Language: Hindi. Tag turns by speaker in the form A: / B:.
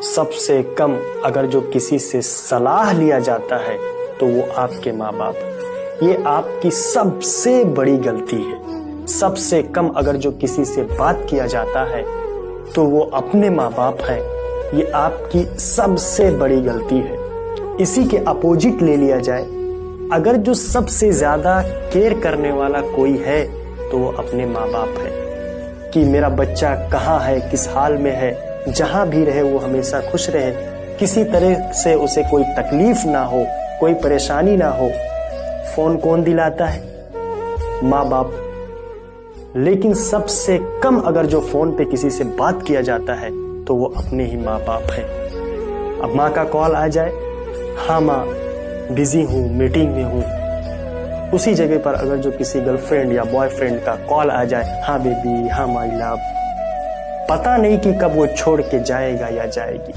A: सबसे कम अगर जो किसी से सलाह लिया जाता है तो वो आपके माँ बाप। ये आपकी सबसे बड़ी गलती है। सबसे कम अगर जो किसी से बात किया जाता है तो वो अपने माँ बाप हैं। ये आपकी सबसे बड़ी गलती है। इसी के अपोजिट ले लिया जाए, अगर जो सबसे ज्यादा केयर करने वाला कोई है तो वो अपने माँ बाप है कि मेरा बच्चा कहाँ है, किस हाल में है, जहां भी रहे वो हमेशा खुश रहे, किसी तरह से उसे कोई तकलीफ ना हो, कोई परेशानी ना हो। फोन कौन दिलाता है? माँ बाप। लेकिन सबसे कम अगर जो फोन पे किसी से बात किया जाता है तो वो अपने ही माँ बाप है। अब माँ का कॉल आ जाए, हाँ माँ बिजी हूँ, मीटिंग में हूँ। उसी जगह पर अगर जो किसी गर्लफ्रेंड या बॉयफ्रेंड का कॉल आ जाए, हाँ बेबी, हाँ माय लव, पता नहीं कि कब वो छोड़ के जाएगा या जाएगी।